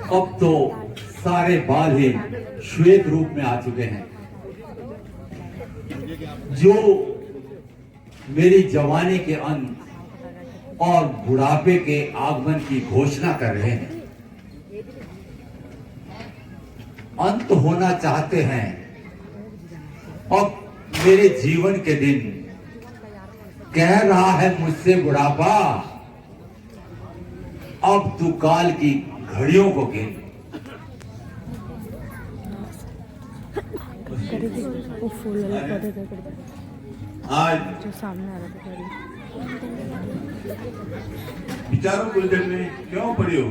अब तो सारे बाल ही श्वेत रूप में आ चुके हैं, जो मेरी जवानी के अंत और बुढ़ापे के आगमन की घोषणा कर रहे हैं। अंत होना चाहते हैं। अब मेरे जीवन के दिन कह रहा है मुझसे बुढ़ापा, अब तू काल की घड़ियों को गिन। आज जो सामने आ रहा था विचारों के उलझन में क्यों पड़ी हो?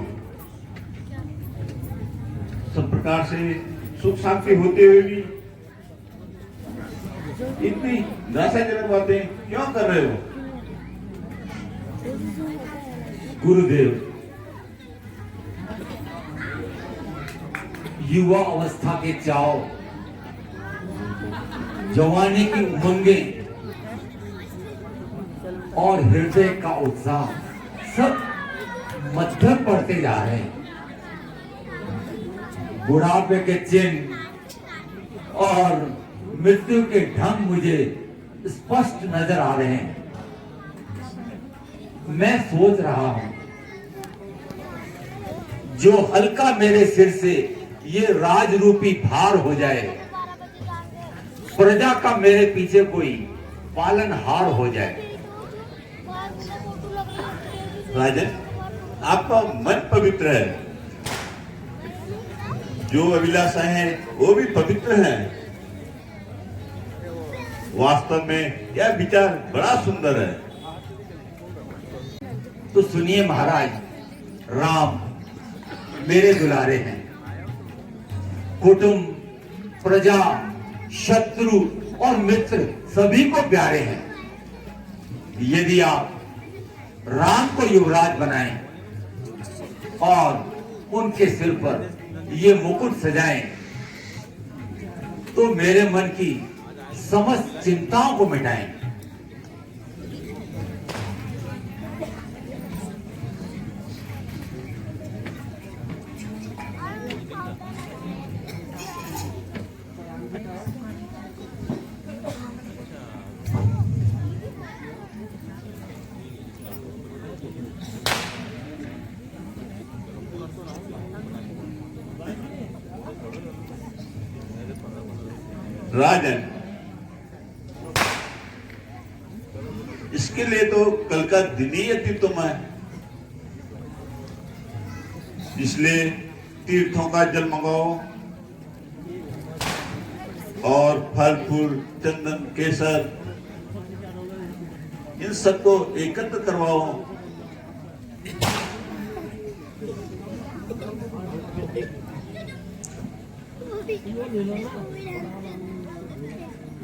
सब प्रकार से सुख शांति होते हुए भी इतनी निराशाजनक बातें क्यों कर रहे हो? गुरुदेव, युवा अवस्था के चाव, जवानी की उमंगें और हृदय का उत्साह सब मध्यम पड़ते जा रहे हैं। बुढ़ापे के चिन्ह और मृत्यु के ढंग मुझे स्पष्ट नजर आ रहे हैं। मैं सोच रहा हूं, जो हल्का मेरे सिर से ये राजरूपी भार हो जाए, प्रजा का मेरे पीछे कोई पालनहार हो जाए। राजन, आपका मन पवित्र है, जो अभिलाषाएं हैं वो भी पवित्र हैं। वास्तव में यह विचार बड़ा सुंदर है। तो सुनिए महाराज, राम मेरे दुलारे हैं। कुटुंब, प्रजा, शत्रु और मित्र सभी को प्यारे हैं। यदि आप राम को युवराज बनाएं और उनके सिर पर ये मुकुट सजाएं, तो मेरे मन की समस्त चिंताओं को मिटाएं। राजन, इसके लिए तो कल का दिन ही अत्युत्तम है। इसलिए तीर्थों का जल मंगाओ और फल फूल, चंदन, केसर, इन सबको एकत्र करवाओ।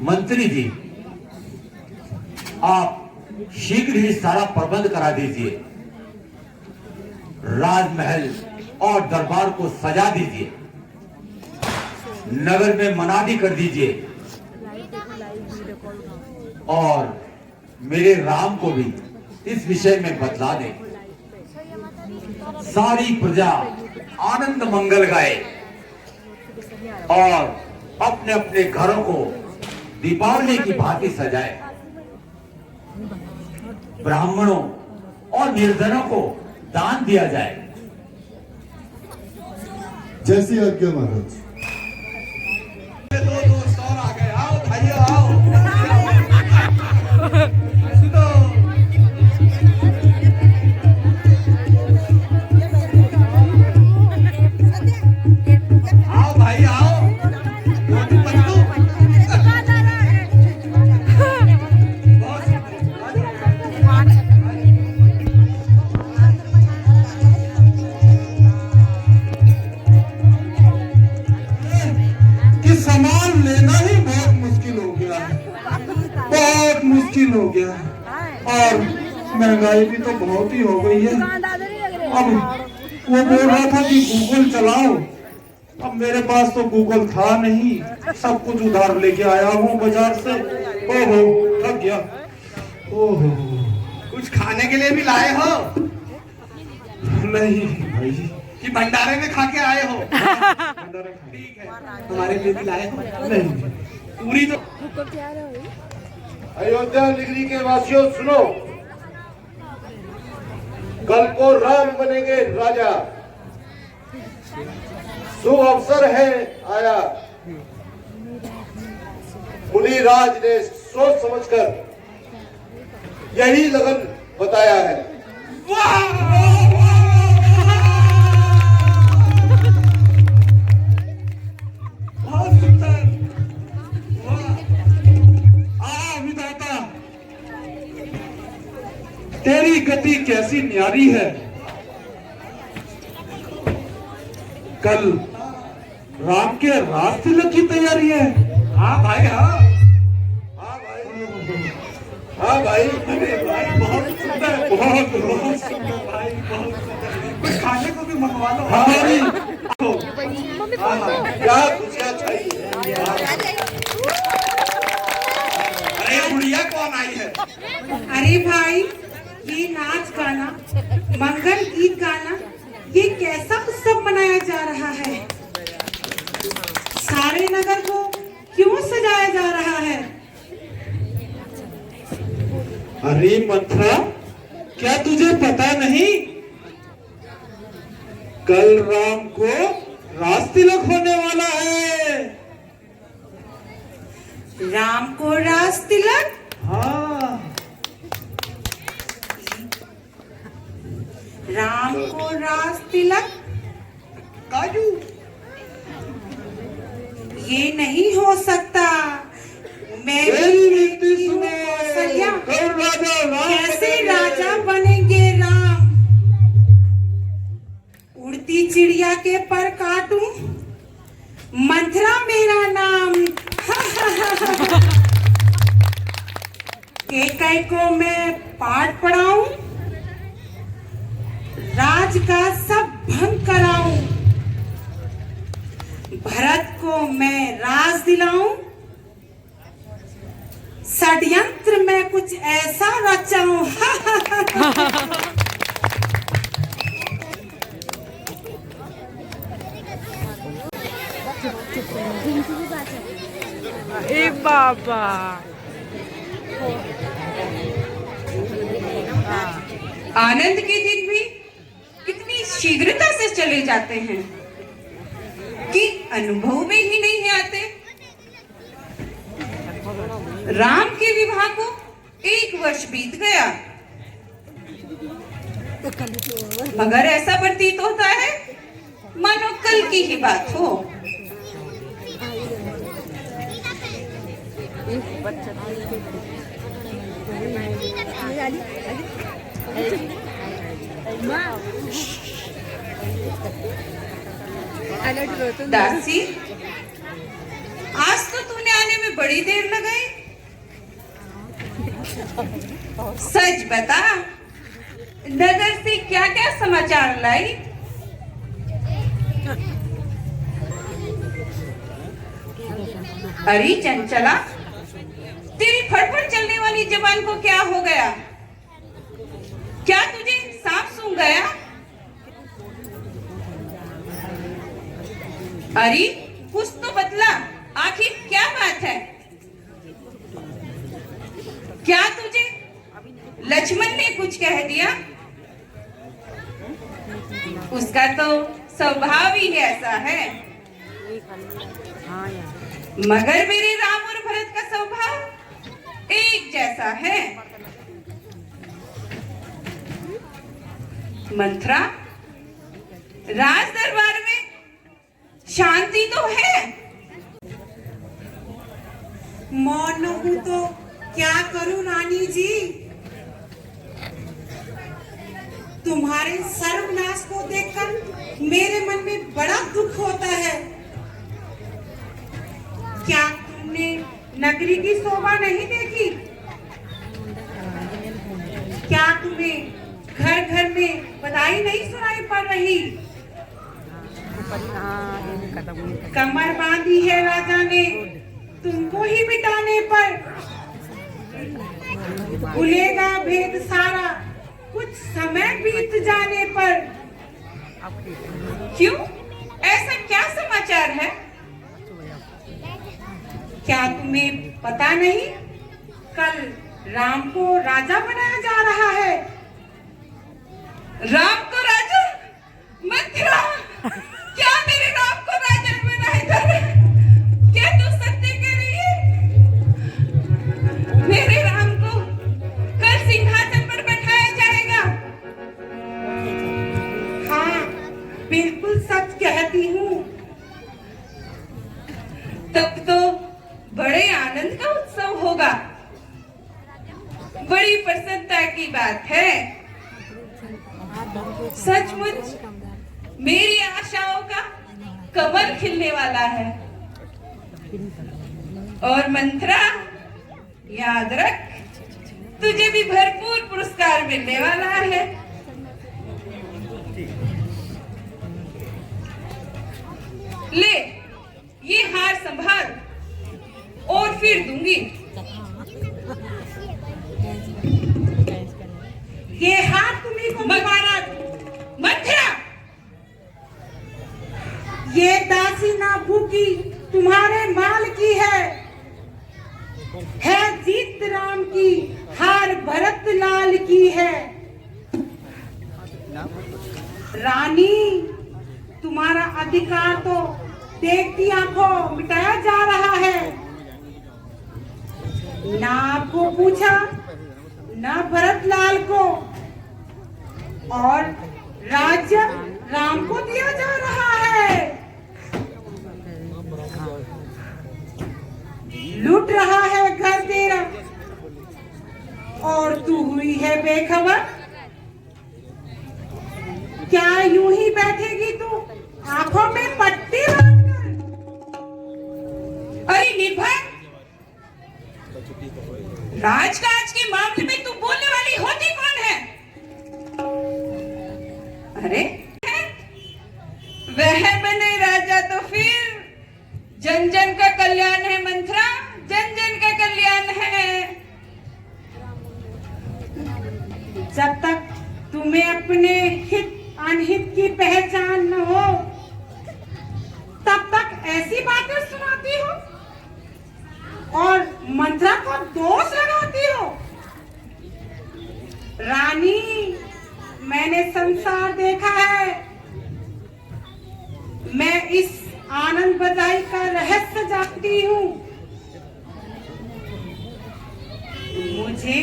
मंत्री जी, आप शीघ्र ही सारा प्रबंध करा दीजिए। राजमहल और दरबार को सजा दीजिए। नगर में मनादी कर दीजिए और मेरे राम को भी इस विषय में बतला दें। सारी प्रजा आनंद मंगल गाए और अपने अपने घरों को दीपावली की भांति सजाए। ब्राह्मणों और निर्धनों को दान दिया जाए। जैसी आज्ञा महाराज। दो दोस्त और आ गए। आओ भाइयों, आओ। सुनो, आओ भाई आओ। मोटू पतलू। कि सामान लेना ही बहुत मुश्किल हो गया है, बहुत मुश्किल हो गया है। और महंगाई भी तो बहुत ही हो गई है। अब वो बोल रहा था कि गूगल चलाओ, अब मेरे पास तो गूगल था नहीं, सब कुछ उधार लेके आया हूँ बाजार से। ओहो, थक गया। ओहो, कुछ खाने के लिए भी लाए हो? नहीं भाई, कि भंडारे में खा के आए हो? भंडारा खा। ठीक है, हमारे लिए भी लाए हो? नहीं, पूरी तो अयोध्या नगरी के वासियों सुनो, कल को राम बनेंगे राजा। शुभ अवसर है आया। मुनि राज ने सोच समझकर यही लगन बताया है। बहुत सुंदर। विधाता, तेरी गति कैसी न्यारी है। कल राम के राज तिलक की तैयारी है। हाँ भाई, हाँ हाँ भाई, हाँ भाई। अरे भाई बहुत सुंदर, बहुत सुंदर भाई, बहुत सुंदर। कुछ खाने को भी मंगवा लो। हमारी क्या खुशियाँ चाहिए। अरे बुढ़िया कौन आई है? अरे भाई, ये नाच गाना, मंगल गीत गाना, ये कैसा उत्सव मनाया जा रहा है? सारे नगर को क्यों सजाया जा रहा है? अरे मंथरा, क्या तुझे पता नहीं? कल राम को राज तिलक होने वाला है। राम को राज तिलक? हाँ, राम को राज तिलक? काजू। ये नहीं हो सकता। मैं मेरी भी विनती देखती हूँ सुनो। कौशल्या, कल राजा राम कैसे बनेंगे। राजा बनेंगे राम? उड़ती चिड़िया के पर काटूं, मंथरा मेरा नाम। केकई को मैं पाठ पढ़ाऊं, राज का सब भंग कराऊं, भरत को मैं राज दिलाऊं, षड्यंत्र में कुछ ऐसा रचाऊं। ए बाबा, आनंद के दिन भी कितनी शीघ्रता से चले जाते हैं कि अनुभव में ही नहीं आते। राम के विवाह को 1 वर्ष बीत गया, मगर ऐसा प्रतीत होता है मानो कल की ही बात हो। दासी, आज तो तूने आने में बड़ी देर लगाई। सच बता, नगर से क्या क्या समाचार लाई? अरे चंचला, तेरी फटफट चलने वाली जबान को क्या हो गया? क्या तुझे सांप सूंघ गया? अरे कुछ तो बतला, आखिर क्या बात है? क्या तुझे लक्ष्मण ने कुछ कह दिया? उसका तो स्वभाव ही ऐसा है। मगर मेरे राम और भरत का स्वभाव एक जैसा है। मंथरा, राज दरबार में शांति तो है। मौन हूं तो क्या करूं रानी जी? तुम्हारे सर्वनाश को देखकर मेरे मन में बड़ा दुख होता है। क्या तुमने नगरी की शोभा नहीं देखी? क्या तुम्हें घर घर में बधाई नहीं सुनाई पड़ रही? कमर बांधी है राजा ने तुमको ही बिठाने पर। भूलेगा भेद सारा कुछ समय बीत जाने पर। क्यों? ऐसा क्या समाचार है? क्या तुम्हें पता नहीं? कल राम को राजा बनाया जा रहा है। राम को राजा? मंथरा, क्या मेरे राम को राजा बनाया जा रहा है? क्या तू सत्य कह रही है? मेरे राम को कल सिंहासन पर बैठाया जाएगा। हाँ, बिल्कुल सच कहती हूँ। तब तो बड़े आनंद का उत्सव होगा। बड़ी प्रसन्नता की बात है। सचमुच मेरी आशाओं का कमल खिलने वाला है। और मंथरा, याद रख, तुझे भी भरपूर पुरस्कार मिलने वाला है। ले, ये हार संभाल और फिर दूंगी। ये हार तुम्ही को मुबारक। मंथरा, ये दासी ना भूखी तुम्हारे माल की है जीत राम की, हार भरत लाल की है। रानी, तुम्हारा अधिकार तो देखती आंखों मिटाया जा रहा है। ना आपको पूछा, ना भरत लाल को, और राज्य राम को दिया जा रहा है। लूट रहा है घर तेरा, और तू हुई है बेखबर। क्या यूं ही बैठेगी तू आंखों में पट्टी बांधकर? अरे निर्भय, राजकाज के मामले में तू बोलने वाली होती कौन है? अरे वह बने राजा तो फिर जन जन का कल्याण है मंथरा, जन जन का कल्याण है। जब तक तुम्हें अपने हित अनहित की पहचान न हो, तब तक ऐसी बातें सुनाती हो और मंथरा को दोष लगाती हो। रानी, मैंने संसार देखा है। मैं इस आनंद बधाई का रहस्य जानती हूँ। मुझे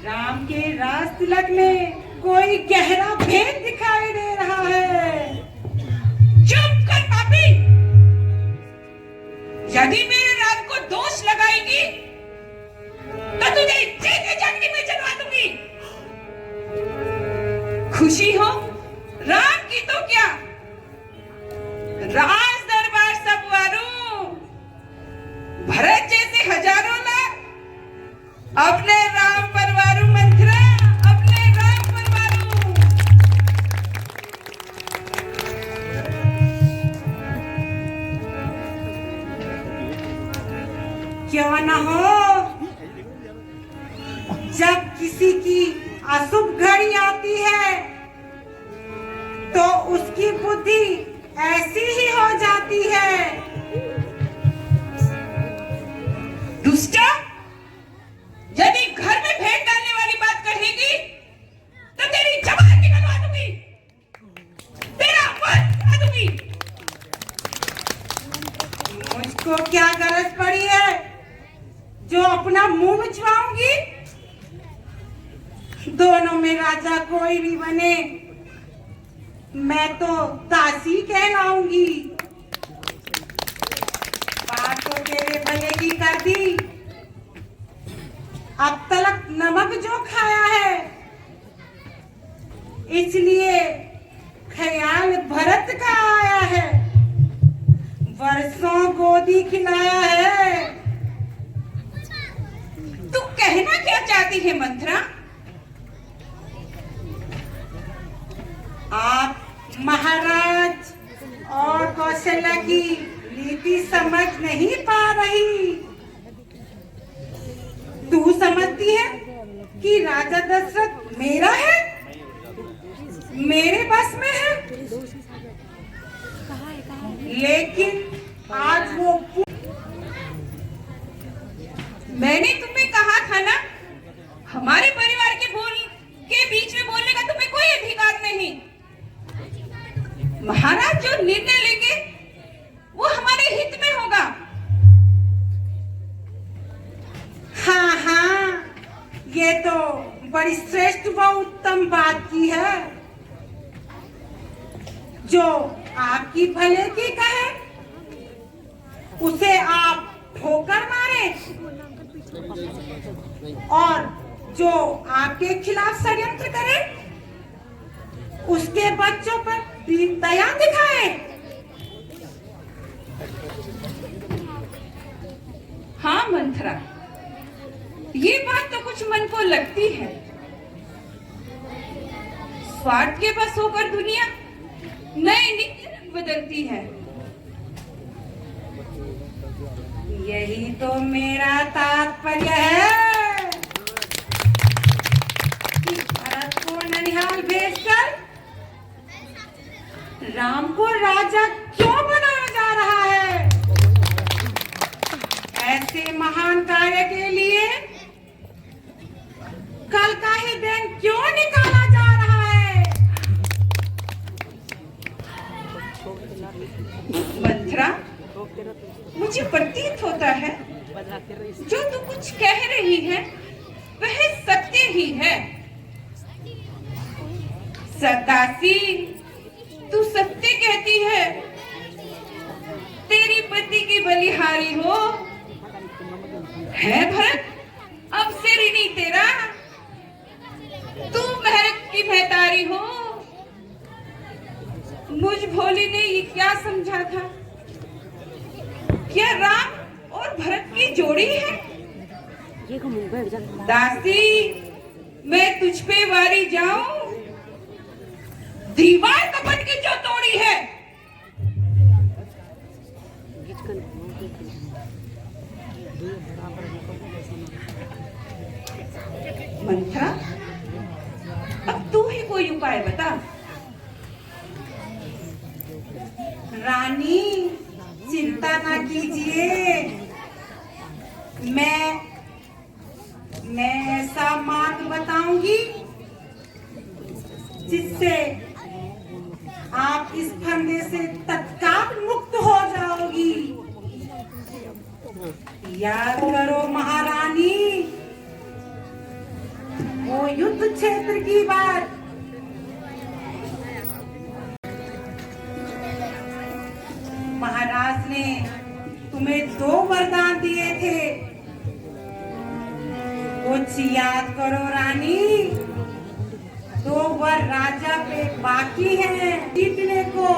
राम के राज तिलक में कोई गहरा भेद दिखाई दे रहा है। चुप कर पापी! यदि मेरे राम को दोष लगाएगी तो तुझे जीते जागने में जलवा दूंगी। खुशी हो राम की तो क्या, राज दरबार सब वारू, भरत जैसे हजारों लाख अपने राम परवारू। मंथरा, अपने राम परवारू। क्यों न हो, जब किसी की अशुभ घड़ी आती है तो उसकी बुद्धि ऐसी ही हो जाती है। दुष्टा, यदि घर में भेंट डालने वाली बात कहेगी तो तेरी जबान निकलवा दूंगी, तेरा मन उड़ा दूंगी। मुझको क्या गरज पड़ी है जो अपना मुंह नुचवाऊंगी? दोनों में राजा कोई भी बने, मैं तो दासी कहलाऊंगी। बात तो तेरे भले की कर दी, अब तलक नमक जो खाया है, इसलिए ख्याल भरत का आया है। वर्षों गोदी खिलाया है। तू कहना क्या चाहती है मंथरा? आप महाराज और कौशल्या की नीति समझ नहीं पा रही। तू समझती है कि राजा दशरथ मेरा है, मेरे बस में है, लेकिन आज वो मैंने तुम्हें कहा था ना, हमारे परिवार के बीच में बोलने का तुम्हें कोई अधिकार नहीं। महाराज जो निर्णय लेंगे वो हमारे हित में होगा। हाँ हाँ, ये तो बड़ी श्रेष्ठ व उत्तम बात की है। जो आपकी भले की कहे उसे आप ठोकर मारे, और जो आपके खिलाफ षड्यंत्र करे उसके बच्चों पर दया दिखाए। हाँ मंथरा, ये बात तो कुछ मन को लगती है। स्वार्थ के बस होकर दुनिया नए नित्य बदलती है। यही तो मेरा तात्पर्य है कि भरत को ननिहाल भेजकर राम को राजा क्यों बनाया जा रहा है। ऐसे महान कार्य के लिए कल का ही दिन क्यों निकाला जा रहा है। मंथरा, मुझे प्रतीत होता है जो तू कुछ कह रही है वह सत्य ही है। सतासी, तू सत्य कहती है। तेरी पति की बलिहारी हो है भरत, अब से ऋणी तेरा। तू महक की महतारी हो। मुझ भोली ने ये क्या समझा था, क्या राम और भरत की जोड़ी है। दासी, मैं तुझ पे वारी जाऊं, दीवार कपट की जो तोड़ी है। मंथरा, अब तू ही कोई उपाय बता। रानी, चिंता ना कीजिए, मैं ऐसा मार्ग बताऊंगी जिससे आप इस फंदे से तत्काल मुक्त हो जाओगी। याद करो महारानी, वो युद्ध क्षेत्र की बात। महाराज ने तुम्हें 2 वरदान दिए थे, कुछ याद करो रानी। 2 वर राजा पे बाकी हैं जीतने को,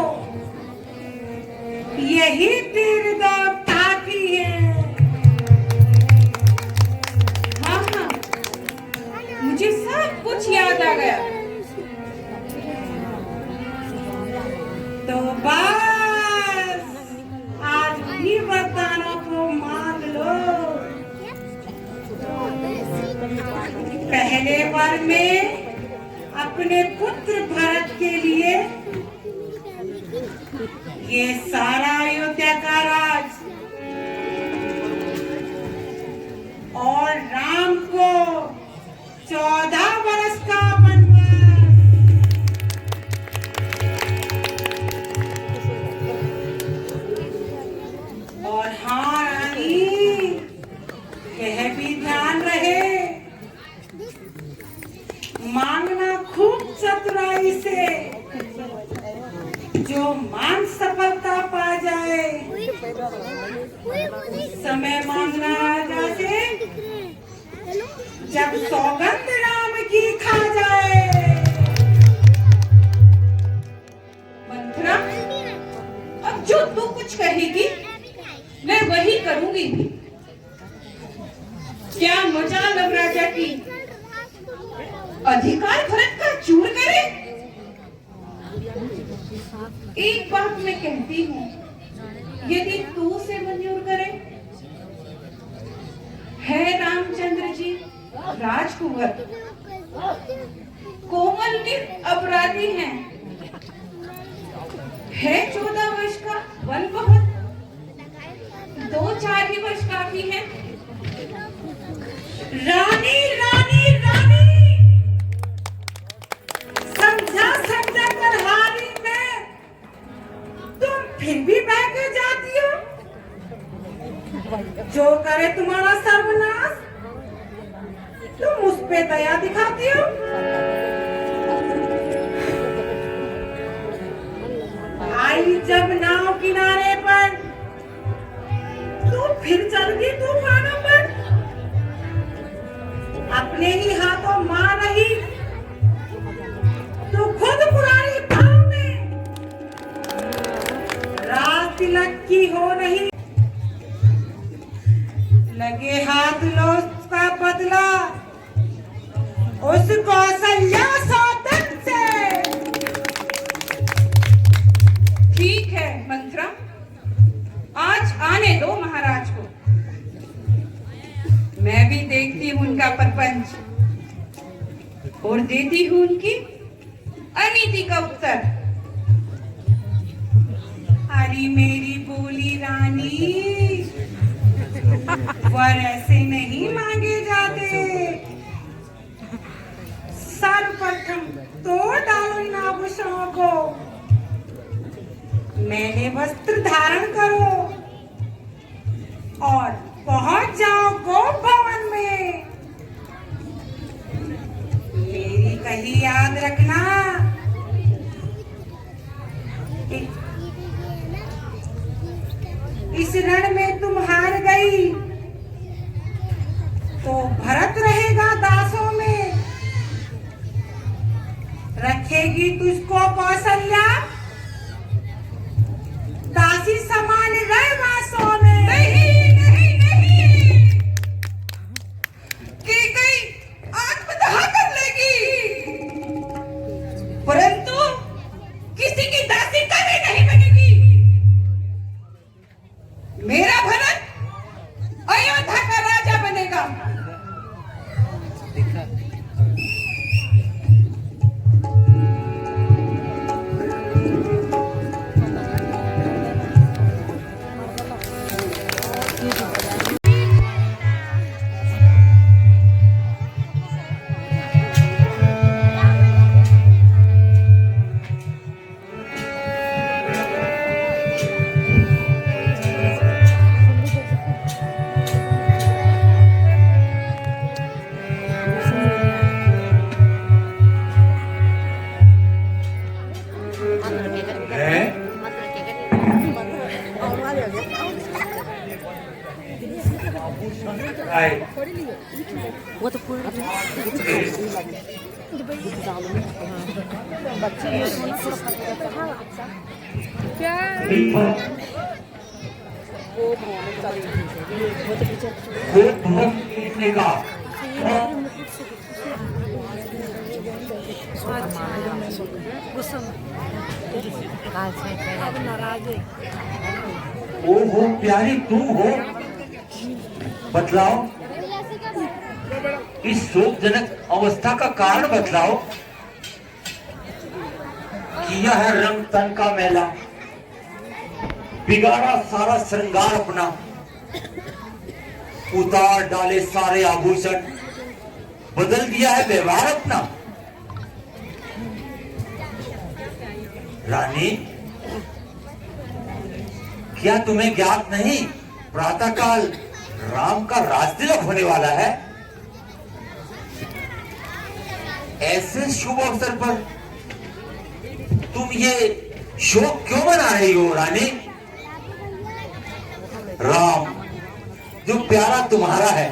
यही तीर काफी है। हाँ, मुझे सब कुछ याद आ गया। तो बस आज भी वरदानों को मांग लो। पहले वर में अपने पुत्र भरत के लिए ये सारा अयोध्या का राज, और राम को 14 वर्ष का वनवास। और हाँ रानी, यह भी ध्यान रहे, मांगना खूब चतुराई से। जो मांग सफलता पा जाए, समय मांगना राजा से, जब सौगंध राम की खा जाए। मंथरा, अब जो तू कुछ कहेगी मैं वही करूंगी। क्या मजा लव राजा की अधिकार भरत का चूर करे। एक बात मैं कहती हूँ, यदि तू उसे मंजूर करे, है रामचंद्र जी राजकुंवर, कोमल के अपराधी हैं। है 14 वर्ष का, बल बहुत, 2-4 ही वर्ष काफी है। रानी रानी रानी, समझा समझा कर हारी में तुम फिर भी बह के जाती हो। जो करे तुम्हारा सर्वनाश तुम उस पे दया दिखाती हो। आई जब नाव किनारे पर तू फिर चल गई तूफानों पर। अपने ही हाथों मार रही तू खुद पुरानी भाव में। रात तिलक की हो रही, लगे हाथ लो उसका बदला उस कौशल्या सौतन से। ठीक है मंत्रा, आज आने दो महाराज को, मैं भी देखती हूँ उनका प्रपंच और देती हूँ उनकी अनीति का उत्तर। हरी मेरी बोली रानी, वर ऐसे नहीं मांगे जाते। सर्वप्रथम तोड़ डालो इन आभूषणों को, मैंने वस्त्र धारण करो और पहुंच जाओ गोप भवन में। मेरी कही याद रखना, इस रण में तुम हार गई तो भरत रहेगा दासों में, रखेगी तुझको कौशल्या दासी समान रहवासों में। नहीं नहीं नहीं, कि कहीं आत्मदाह कर लेगी, परंतु किसी की दासी कभी नहीं बनेगी। मेरा भरत अयोध्या का राजा बनेगा। वो तो पूरा बच्चे क्या वो तो पीछे का ओहो प्यारी तुम हो, बतलाओ इस शोकजनक अवस्था का कारण बतलाओ। किया है रंग तन का मैला, बिगाड़ा सारा श्रृंगार अपना, उतार डाले सारे आभूषण, बदल दिया है व्यवहार अपना। रानी क्या तुम्हें ज्ञात नहीं, प्रातःकाल राम का राजतिलक होने वाला है। ऐसे शुभ अवसर पर तुम ये शोक क्यों मना रही हो रानी? राम जो प्यारा तुम्हारा है,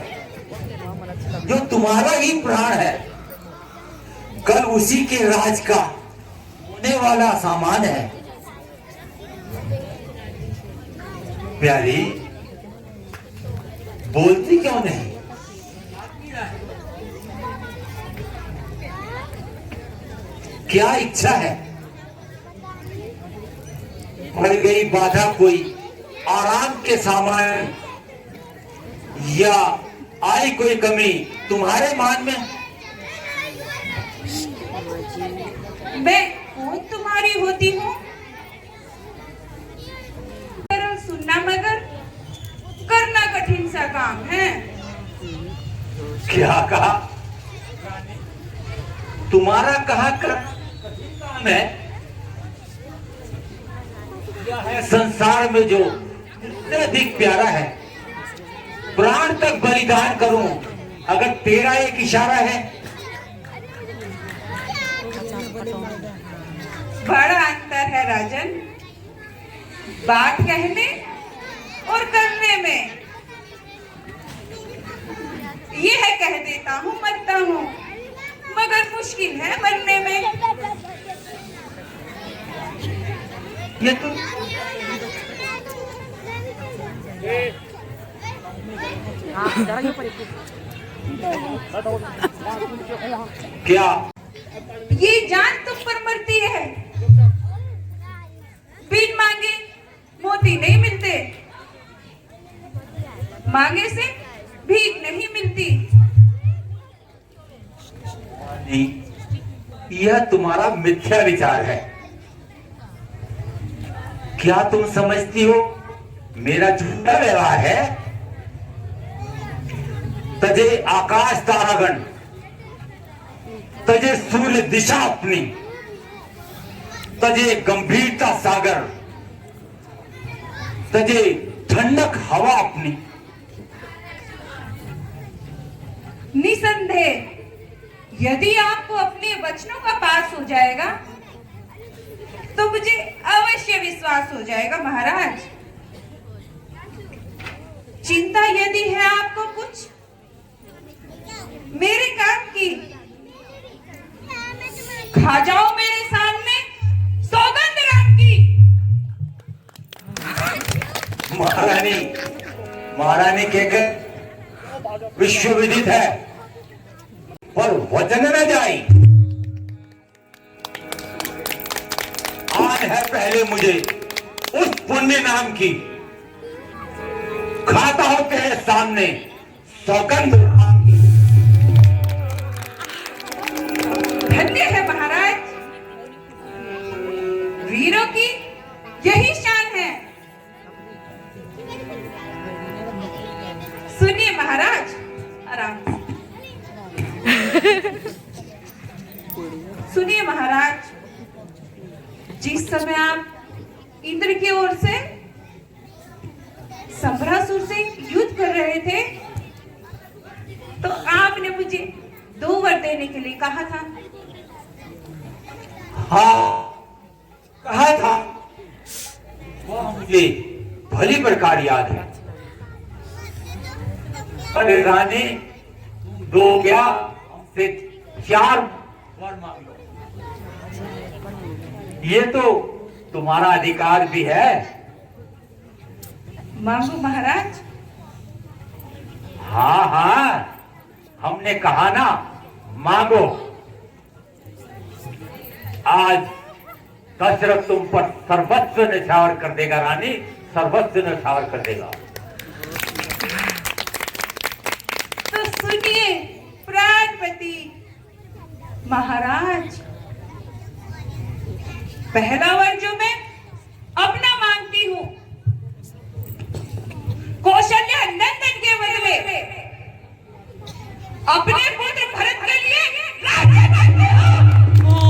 जो तुम्हारा ही प्राण है, कल उसी के राज का होने वाला सामान है। प्यारी बोलती क्यों नहीं? क्या इच्छा है? पड़ गई बाधा कोई आराम के सामान, या आई कोई कमी तुम्हारे मान में? मैं कौन तुम्हारी होती हूँ? सुनना मगर करना कठिन सा काम है। क्या कहा? तुम्हारा कहा कठिन काम है? क्या है संसार में जो मुझसे अधिक प्यारा है? प्राण तक बलिदान करूं अगर तेरा एक इशारा है। बड़ा अंतर है राजन, बात कहने और करने में। ये है कह देता हूँ मरता हूँ, मगर मुश्किल है मरने में। ये तो क्या ये जान तुम पर मरती है। बिन मांगे मोती नहीं मिलते, मांगे से भीख नहीं मिलती। यह तुम्हारा मिथ्या विचार है। क्या तुम समझती हो मेरा झूठा व्यवहार है? तजे आकाश तारागण, तजे सूर्य दिशा अपनी, तजे गंभीरता सागर, तजे ठंडक हवा अपनी। निसंदेह यदि आपको अपने वचनों का पास हो जाएगा तो मुझे अवश्य विश्वास हो जाएगा महाराज। चिंता यदि है आपको कुछ मेरे काम की, खा जाओ मेरे सामने सौगंध राम की। महारानी, महारानी कहकर विश्व विदित है, पर वचन न जाई। आन है पहले मुझे उस पुण्य नाम की, खाता हो तेरे सामने सौगंध राम की। धन्य है महाराज, वीरों की यही शान है। सुनिए महाराज, आराम से सुनिए महाराज। जिस समय आप इंद्र की ओर से संभरासुर से युद्ध कर रहे थे तो आपने मुझे 2 वर देने के लिए कहा था। हाँ, कहा था, वह मुझे भली प्रकार याद है। अरे रानी, 2 क्या हमसे 4 वर मांग लो। ये तो तुम्हारा अधिकार भी है। मांगो महाराज। हाँ हाँ, हमने कहा ना, मांगो। आज दशरथ तुम पर सर्वस्व न्यौछावर कर देगा रानी, सर्वस्व न्यौछावर कर देगा। तो सुनिए प्राणपति महाराज, पहला वर जो मैं अपना मांगती हूँ, कौशल्या नंदन के बदले अपने पुत्र भरत के लिए राज्य मांगती हूँ।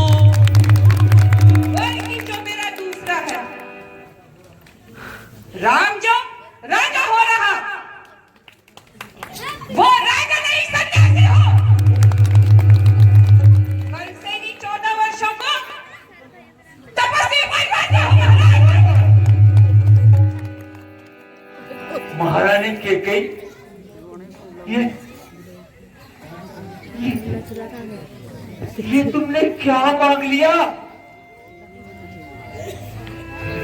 वही जो मेरा दूसरा है, राम जो राजा हो रहा, वो राजा नहीं सन्यासी हो। कल से ही 14 वर्षों को तपस्वी बनवाते हो महारानी के ये तुमने क्या मांग लिया?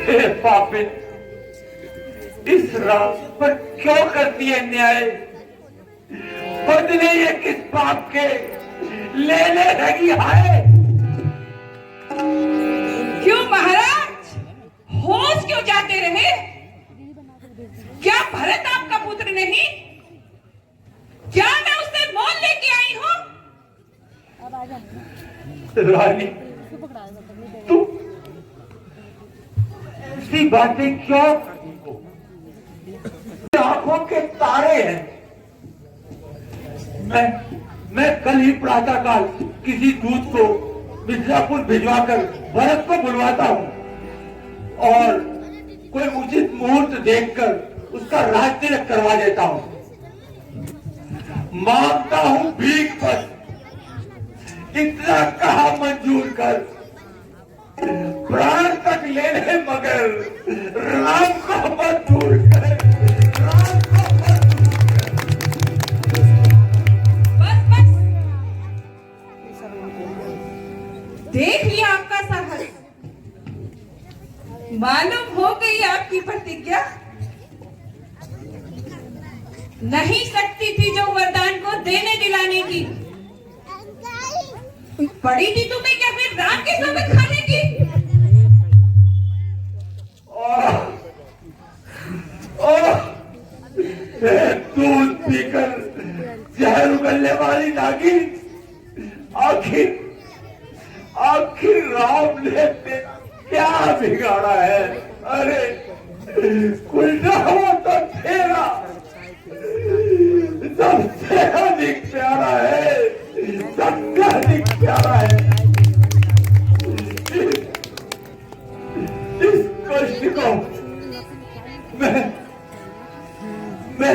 हे पापित, इस राम पर क्यों करती है न्याय? बदले ये किस पाप के लेने लगी है? क्यों महाराज, होश क्यों जाते रहे? क्या भरत आपका पुत्र नहीं? क्या मैं उससे मोल लेके आई हूँ? रानी, ऐसी बातें क्यों आंखों के तारे हैं। मैं कल ही प्रातःकाल किसी दूत को मिर्जापुर भिजवाकर भरत को बुलवाता हूँ और कोई उचित मुहूर्त देखकर उसका राज तिलक करवा देता हूँ। मांगता हूँ भीख पर, इतना कहा मंजूर कर, प्राण तक ले ले मगर राम को मत दूर कर, राम को मत दूर कर। बस देख लिया आपका साहस, मालूम हो गई आपकी प्रतिज्ञा। नहीं सकती थी जो वरदान को देने दिलाने की, पड़ी थी तुम्हें क्या फिर राम के साथ खाने की? दूध पीकर जहर उगलने वाली नागिन, आखिर राम ने क्या बिगाड़ा है? अरे उल्टा हुआ तो तेरा सबसे अधिक प्यारा है, सबसे अधिक प्यारा है। इस कष्ट को मैं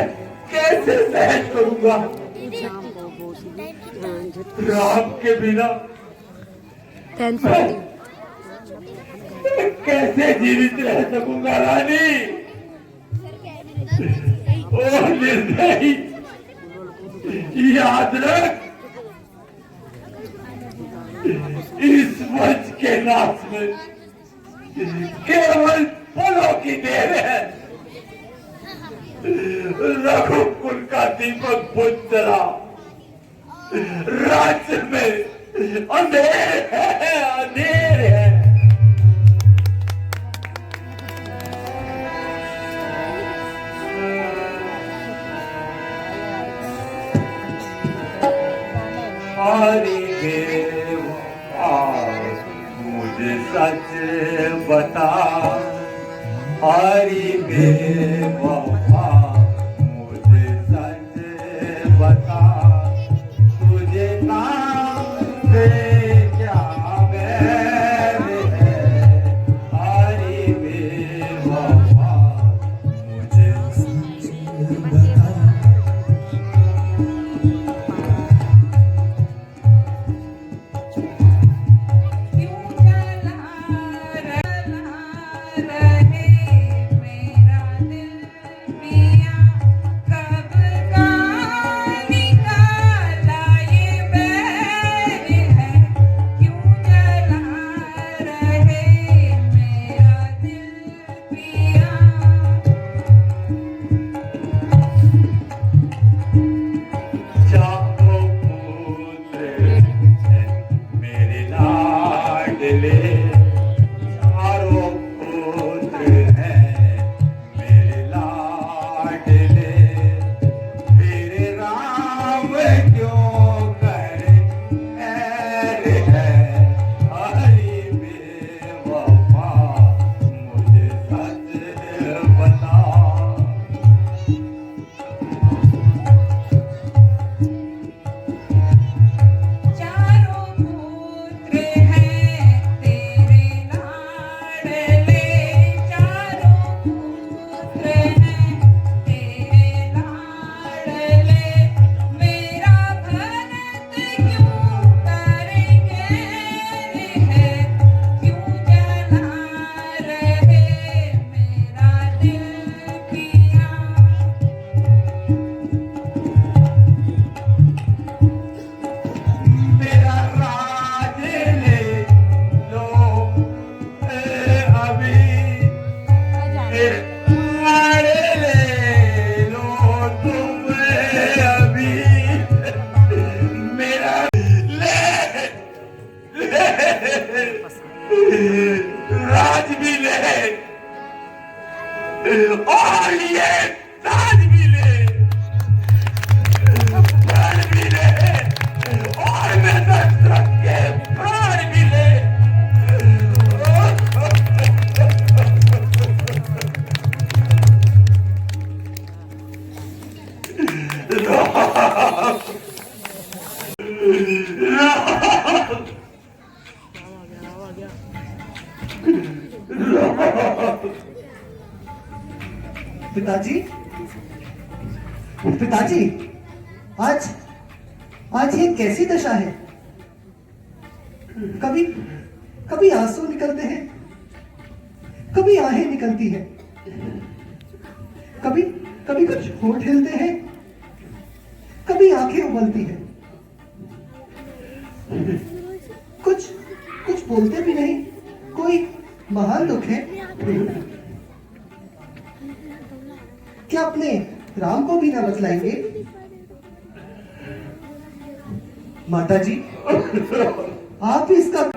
कैसे सहन करूंगा? राम के बिना मैं कैसे जीवित रह सकूंगा रानी? ओ निर्दयी, याद रख, इस वंश के नाश में केवल पलों की देर है। रघुकुल का दीपक बुझ चला, राज्य में अंधेर है, अंधेर है। हरि देवा मुझे सच बता, हरि देवा मुझे सच बता, तुझे नाम से क्या बैर है? हरि देवा मुझे सच बता। राज भी ले और ये ताज भी ले, प्राण भी ले और मैं दशरथ के प्राण भी ले। पिताजी, पिताजी, आज आज ये कैसी दशा है? कभी कभी आंसू निकलते हैं, कभी आहें निकलती हैं, कभी कभी कुछ होठ हिलते हैं, कभी आंखें उबलती हैं, कुछ कुछ बोलते भी नहीं। कोई महान दुख है क्या? अपने राम को भी ना बतलाएंगे? माता जी, आप इसका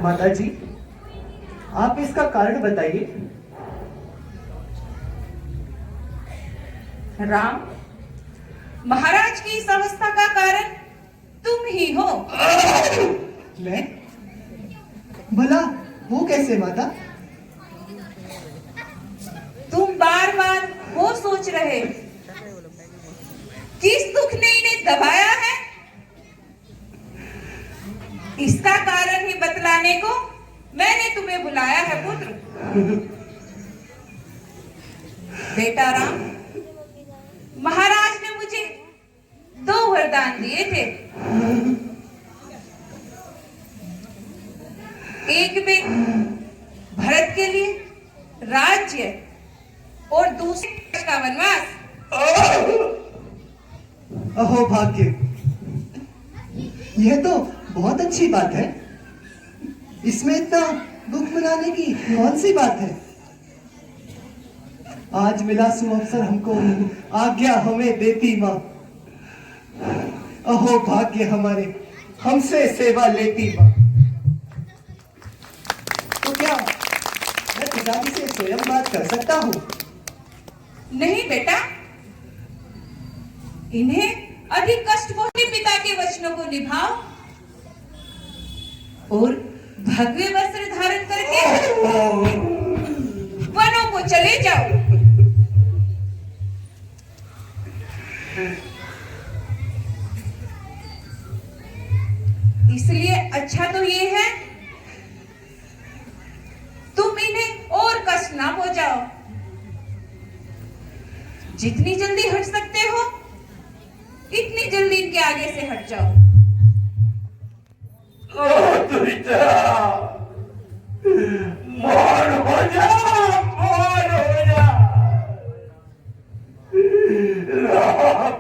माता जी, आप इसका कारण बताइए। राम, महाराज की इस अवस्था का कारण तुम ही हो। मैं? भला वो कैसे माता? तुम बार बार वो सोच रहे किस दुख ने इन्हें दबाया है, इसका कारण ही बतलाने को मैंने तुम्हें बुलाया है पुत्र। बेटा राम, महाराज ने मुझे 2 वरदान दिए थे। एक में भरत के लिए राज्य और दूसरे का वनवास। अहो भाग्य, यह तो बहुत अच्छी बात है। इसमें इतना दुख मनाने की कौन सी बात है? आज मिला सुअवसर हमको, आज्ञा हमें देती माँ। अहो भाग्य हमारे, हमसे सेवा लेती माँ। तो क्या मैं पिताजी से स्वयं बात कर सकता हूँ? नहीं बेटा, इन्हें अधिक कष्ट पहुंचे पिता के वचनों को निभाओ और भगवे वस्त्र धारण करके वनों को चले जाओ। इसलिए अच्छा तो ये है तुम इन्हें और कष्ट ना पहुंचाओ। जितनी जल्दी हट सकते हो इतनी जल्दी इनके आगे से हट जाओ। मौन हो जा, मौन हो जा। राम,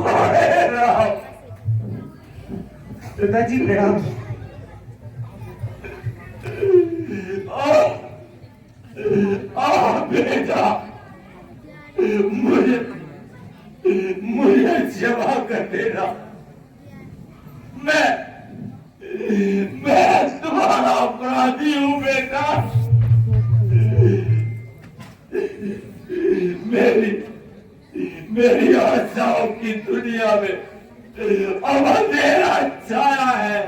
हाय राम। पिताजी प्रणाम। बेटा, मुझे क्षमा कर देना। मैं तुम्हारा अपराधी हूँ बेटा। मेरी आशाओं की दुनिया में अब अंधेरा छाया है।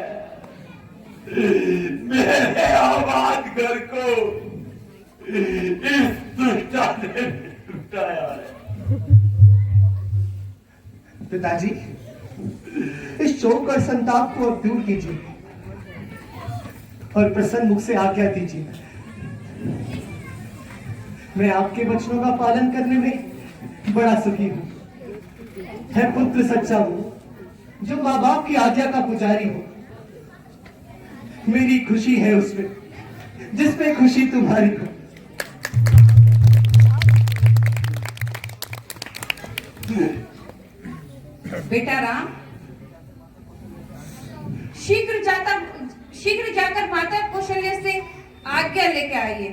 मेरे आबाद घर को इस दुष्टा ने लुटाया है। पिताजी, इस शोक और संताप को अब दूर कीजिए और प्रसन्न मुख से आज्ञा दीजिए। मैं आपके वचनों का पालन करने में बड़ा सुखी हूँ। है पुत्र सच्चा वो जो माँ बाप की आज्ञा का पुजारी हो। मेरी खुशी है उसमें जिसमें खुशी तुम्हारी हो। बेटा राम, शीघ्र जाकर माता कौशल्या से आज्ञा लेके आइए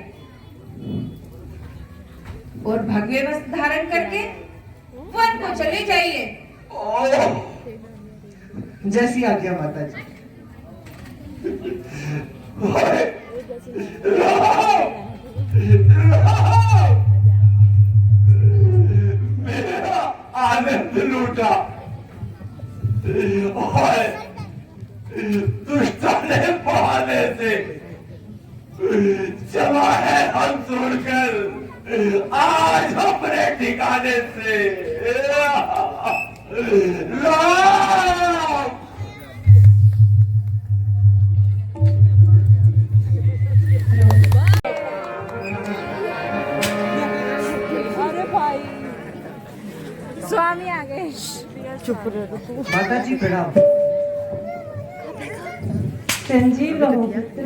और भगवे वस्त्र धारण करके वन को चले जाइए। जैसी आज्ञा माता जी। मेरा आनंद लूटा और दुष्टा ने बहाने से चला है हम छोड़कर आज अपने ठिकाने से। राम, अरे भाई, स्वामी आ गए। चुप रहो तू। माता जी प्रणाम। संजीव रहो पुत्र।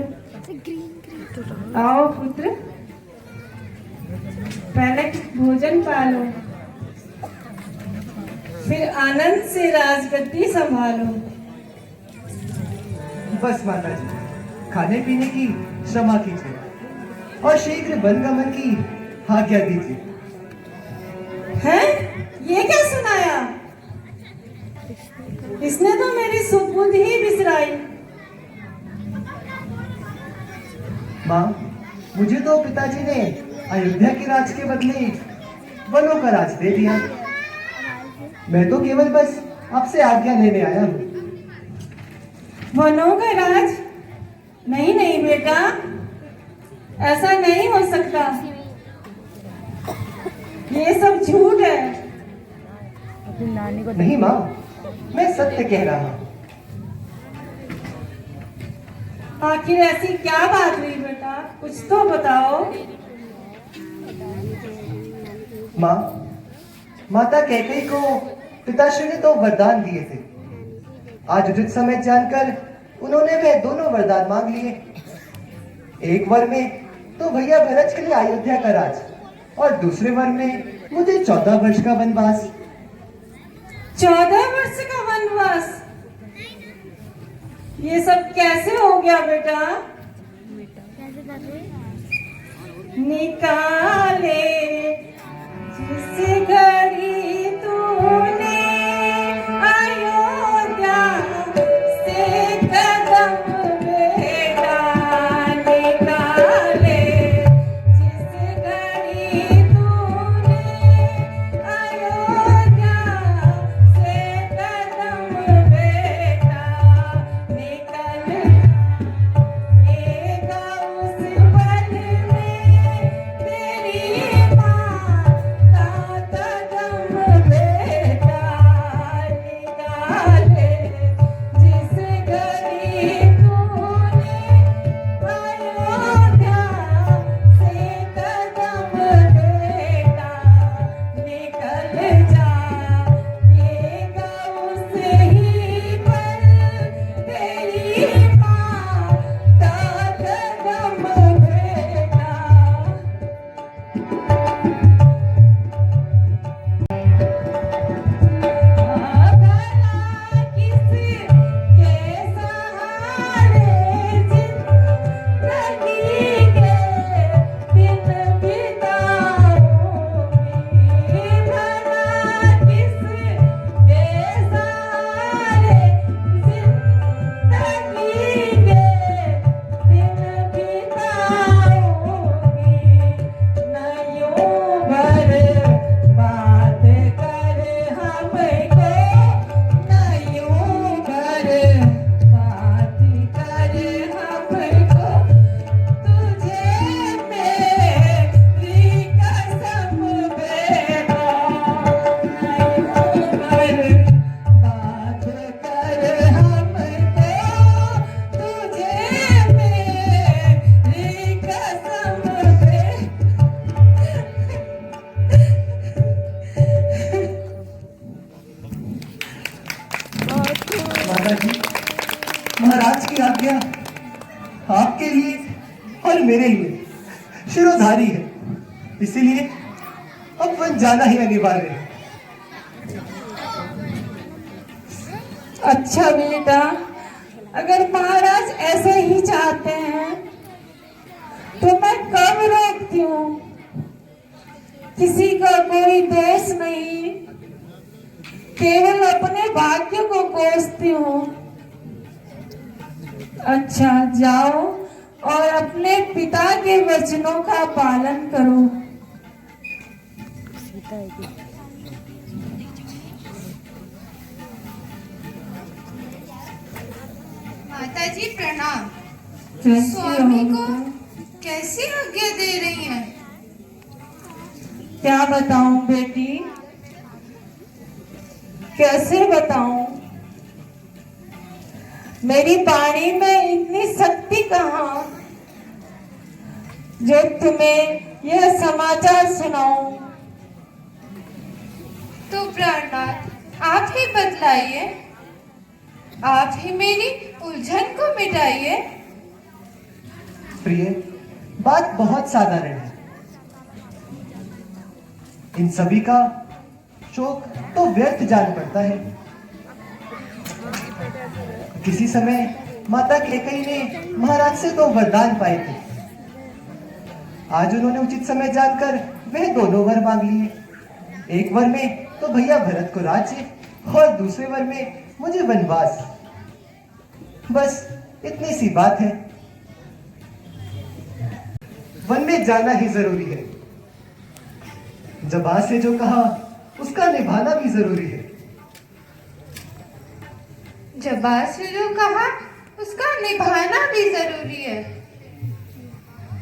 आओ पुत्र, पहले भोजन पालो, फिर आनंद से राजगद्दी संभालो। बस माता जी, खाने पीने की क्षमा कीजिए और शीघ्र वनगमन की आज्ञा दीजिए। हैं? ये क्या सुनाया? इसने तो मेरी सुबुद्ध ही बिसराई। माँ, मुझे तो पिताजी ने अयोध्या के राज के बदले वनों का राज दे दिया। मैं तो केवल बस आपसे आज्ञा लेने आया हूँ। वनों का राज? नहीं नहीं बेटा, ऐसा नहीं हो सकता। ये सब झूठ है। अपनी नानी को नहीं माँ, मैं सत्य कह रहा हूँ। आखिर ऐसी क्या बात हुई बेटा, कुछ तो बताओ। माँ, माता कैकेयी को पिताश्री ने तो वरदान दिए थे। आज उचित समय जानकर उन्होंने वे दोनों वरदान मांग लिए। एक वर में तो भैया भरत के लिए अयोध्या का राज, और दूसरे वर में मुझे 14 वर्ष का वनवास। 14 वर्ष का वनवास? ये सब कैसे हो गया बेटा? निकाले जिस घड़ी तूने अयोध्या से कदम बेटा, निकाले जिस घड़ी तूने अयोध्या से कदम बेटा, निकल जाएगा उस पल में तेरी माँ का कदम बेटा, निकाले जिस घड़ी तूने अयोध्या से कदम बेटा, निकल जाएगा उस ही पल तेरी माँ का कदम बेटा। भला किसके सहारे जिंदगी के दिन बिताऊंगी, भला किसके सहारे जिंदगी के दिन बिताऊंगी, न यूं बर्बाद कर हमको, न यूं बर्बाद कर हमको, तुझे मेरी कसम बेटा, न यूं बर्बाद कर हमको, तुझे मेरी कसम बेटा। माता जी, महाराज की आज्ञा आपके लिए और मेरे लिए शिरोधारी है, इसीलिए अब वन जाना ही अनिवार्य है। अच्छा बेटा, अगर महाराज ऐसे ही चाहते हैं तो मैं कब रोकती हूँ। किसी का कोई दोष नहीं, केवल अपने भाग्य को कोसती हूँ। अच्छा जाओ और अपने पिता के वचनों का पालन करो। माताजी प्रणाम। कैसी स्वामी हो को बेटा? कैसी आज्ञा दे रही हैं? क्या बताऊं बेटी, कैसे बताऊं? मेरी वाणी में इतनी शक्ति कहाँ जो तुम्हें यह समाचार सुनाऊं। तो प्राणनाथ आप ही बतलाइए, आप ही मेरी उलझन को मिटाइए। प्रिय, बात बहुत साधारण है। इन सभी का शोक तो व्यर्थ जान पड़ता है। किसी समय माता कैकेयी ने महाराज से तो वरदान पाए थे। आज उन्होंने उचित समय जानकर वह दोनों वर मांग लिए। एक वर में तो भैया भरत को राज्य और दूसरे वर में मुझे वनवास। बस इतनी सी बात है। वन में जाना ही जरूरी है। जबान से जो कहा उसका निभाना भी जरूरी है। जबान से जो कहा उसका निभाना भी जरूरी है,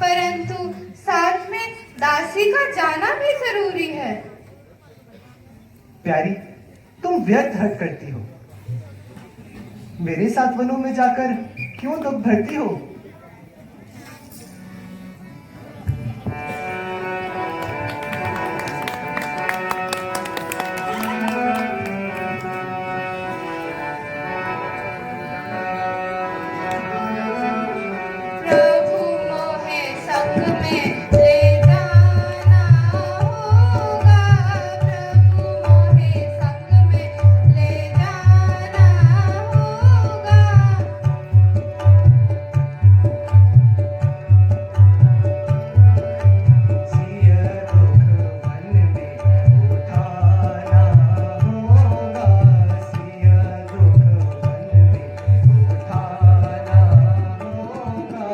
परंतु साथ में दासी का जाना भी जरूरी है। प्यारी, तुम व्यर्थ हट करती हो। मेरे साथ वनों में जाकर क्यों दुख भरती हो? प्रभु मोहे संग में ले जाना होगा, प्रभु मोहे संग में ले जाना होगा। सिया दुख वन में उठाना होगा, सिया दुख वन में उठाना होगा।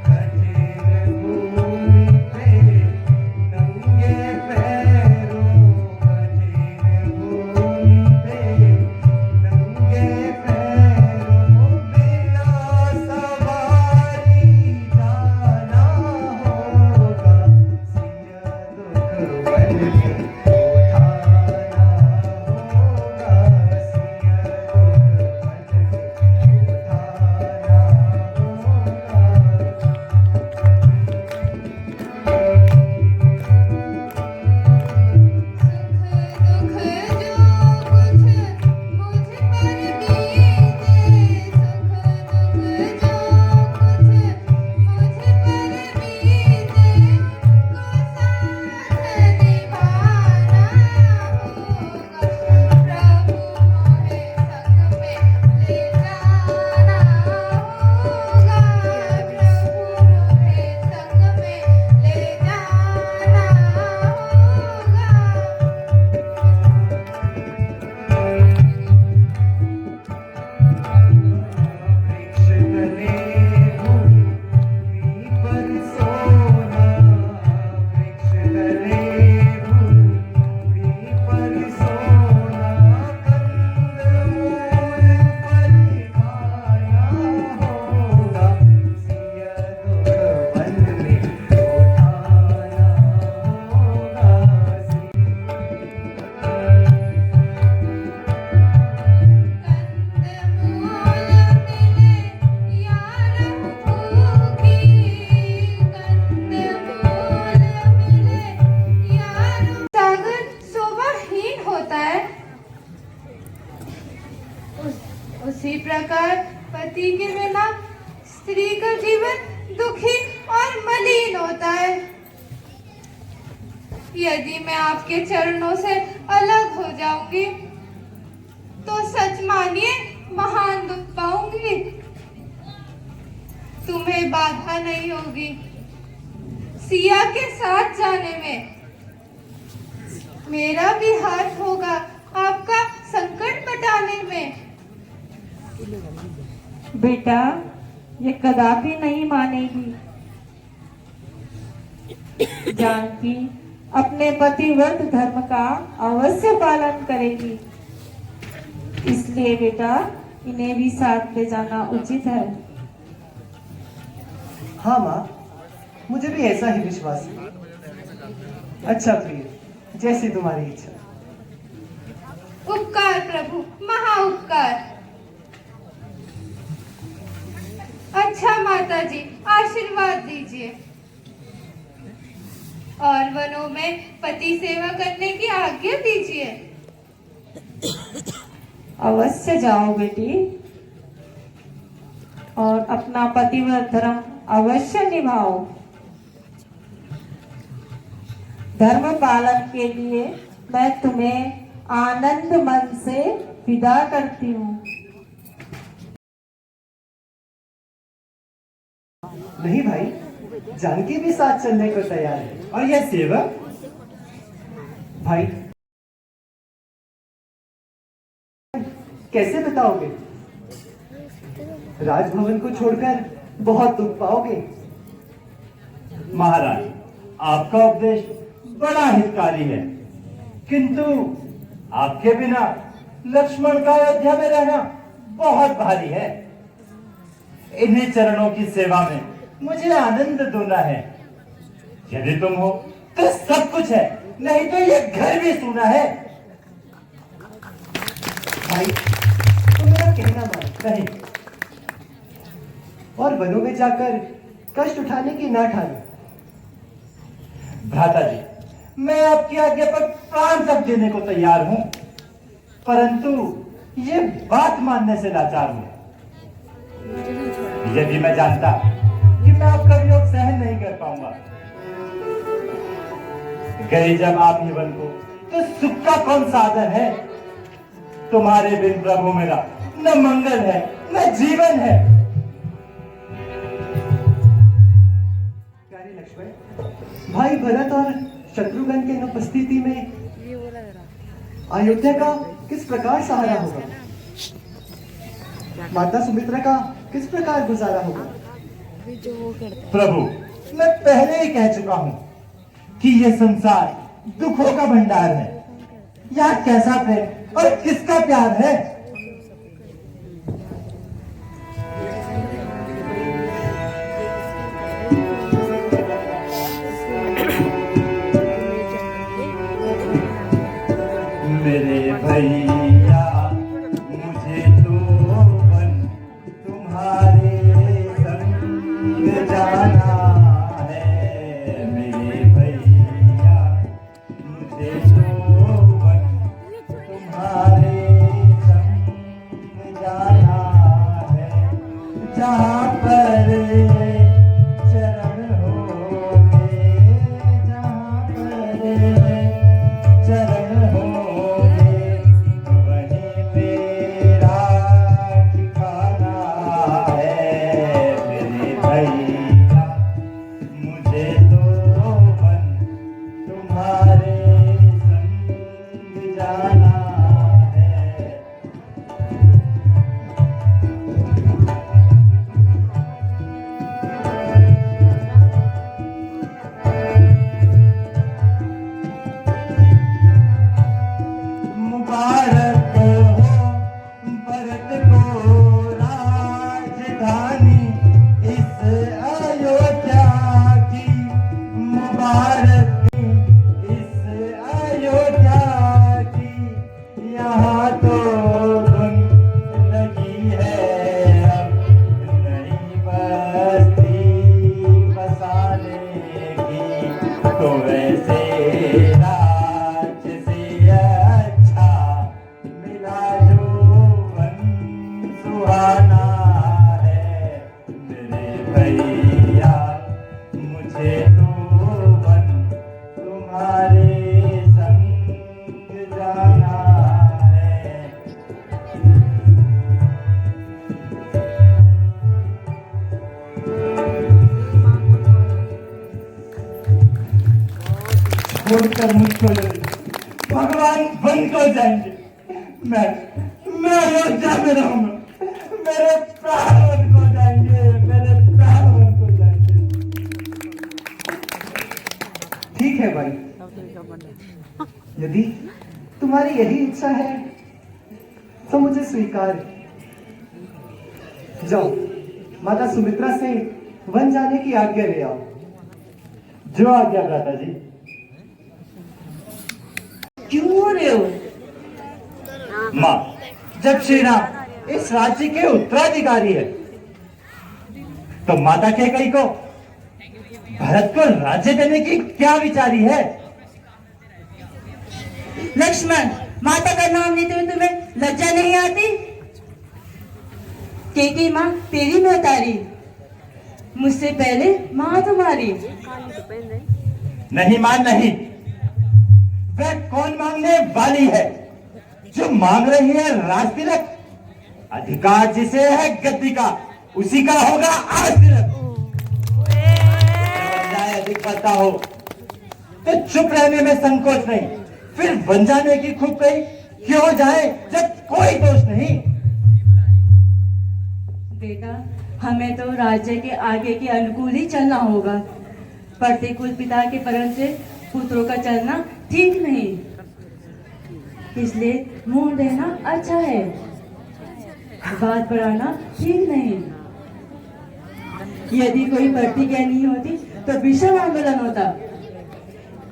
कठिन भूमि पे नंगे पैरों, कठिन भूमि पे नंगे पैरों, बिना सवारी जाना होगा। सिया दुख वन में उठाना होगा, सिया दुख वन में उठाना होगा। सुख दुख जो कुछ मुझ पर बीते, सुख दुख जो कुछ मुझ पर बीते, उनको साथ निभाना होगा। प्रभु मोहे संग में ले जाना होगा, प्रभु मोहे संग में ले जाना होगा। वृक्ष तले भूमि पर सोना, वृक्ष तले भूमि पर सोना, कंदमूल पर खाना होगा। सिया दुख वन में उठाना होगा। कंदमूल मिले यार भूखी, कंदमूल मिले यार। सागर शोभाहीन होता है, उसी प्रकार पति के बिना स्त्री का जीवन दुखी और मलिन होता है। यदि मैं आपके चरणों से अलग हो जाऊंगी तो सच मानिए महान दुख पाऊंगी। तुम्हें बाधा नहीं होगी सिया के साथ जाने में, मेरा भी हाथ होगा आपका संकट मिटाने में। बेटा, ये कदापि नहीं मानेगी। जानकी अपने पतिव्रत धर्म का अवश्य पालन करेगी, इसलिए बेटा इन्हें भी साथ ले जाना उचित है। हाँ माँ, मुझे भी ऐसा ही विश्वास है। अच्छा प्रिय, जैसी तुम्हारी इच्छा। उपकार प्रभु, महा उपकार। अच्छा माता जी, आशीर्वाद दीजिए और वनों में पति सेवा करने की आज्ञा दीजिए। अवश्य जाओ बेटी, और अपना पतिव्रत धर्म अवश्य निभाओ। धर्म पालन के लिए मैं तुम्हें आनंद मन से विदा करती हूँ। नहीं भाई, जानकी भी साथ चलने को तैयार है। और यह सेवक भाई, कैसे बताओगे? राजभवन को छोड़कर बहुत दुख पाओगे। महाराज, आपका उपदेश बड़ा हितकारी है, किंतु आपके बिना लक्ष्मण का अयोध्या में रहना बहुत भारी है। इन्हीं चरणों की सेवा में मुझे आनंद दूना है। यदि तुम हो तो सब कुछ है, नहीं तो ये घर भी सूना है। भाई, तुम मेरा कहना मान। नहीं, और वनों में जाकर कष्ट उठाने की ना ठानो। भ्राता जी, मैं आपकी आज्ञा पर प्राण तक देने को तैयार हूं, परंतु ये बात मानने से लाचार हूं। यदि मैं जानता कि मैं आपका वियोग सहन नहीं कर पाऊंगा, गए जब आप ही वन को, तो सुख का कौन साधन है। तुम्हारे बिन प्रभु मेरा न मंगल है न जीवन है। प्यारे लक्ष्मण, भाई भरत और शत्रुघ्न के अनुपस्थिति में अयोध्या का किस प्रकार सहारा होगा, माता सुमित्रा का किस प्रकार गुजारा होगा। प्रभु, मैं पहले ही कह चुका हूं कि ये संसार दुखों का भंडार है। यहाँ कैसा प्रेम और किसका प्यार है। मेरे भैया, मुझे तो बन तुम्हारे संग जाना है। मेरे भैया, मुझे तो बन तुम्हारे संग जाना है। जहाँ पर चरण होंगे, जहाँ पर चरण होंगे, वहीं मेरा ठिकाना है। मेरे भैया, मुझे तो बन तुम्हारे संग जाना है। मुबारक हो भरत को राजधानी इस अयोध्या की। मुबारक इस अयोध्या की। यहाँ तो धुन लगी है अब नई बस्ती बसाने की। तो वैसे राज्य से अच्छा मिला जो वन सुहाना है। मेरे भैया, मुझे तो वन तुम्हारे संग जाना है। छोड़कर मुझको भगवान वन को जाएंगे। मैं अयोध्या में रहूंगा। मेरे प्राण वन को जाएंगे, मेरे प्राण वन को जाएंगे। ठीक है भाई, यदि तुम्हारी यही इच्छा है तो मुझे स्वीकार है। जाओ, माता सुमित्रा से वन जाने की आज्ञा ले आओ। जो आज्ञा भ्राता जी। क्यों हो रहे हो? माँ, जब श्री राम इस राज्य के उत्तराधिकारी है, तो माता कैकेयी को भरत को राज्य देने की क्या विचारी है। लक्ष्मण, माता का नाम लेते हुए तुम्हें लज्जा नहीं आती? कैकेयी माँ तेरी महतारी, मुझसे पहले माँ तुम्हारी। नहीं मां, नहीं। वह कौन मांगने वाली है जो मांग रही है राज तिलक। अधिकार जिसे है गद्दी का, उसी का होगा आज तिलक। अधिक पता हो तो चुप रहने में संकोच नहीं, फिर बन जाने की खूब कही क्यों जाए जब कोई दोष नहीं। बेटा, हमें तो राज्य के आगे के अनुकूल ही चलना होगा। प्रतिकूल पिता के प्रण से पुत्रों का चलना ठीक नहीं, इसलिए मुंह देना अच्छा है, बात बढ़ाना ठीक नहीं। यदि कोई प्रतिज्ञा नहीं होती तो विषम आंदोलन होता,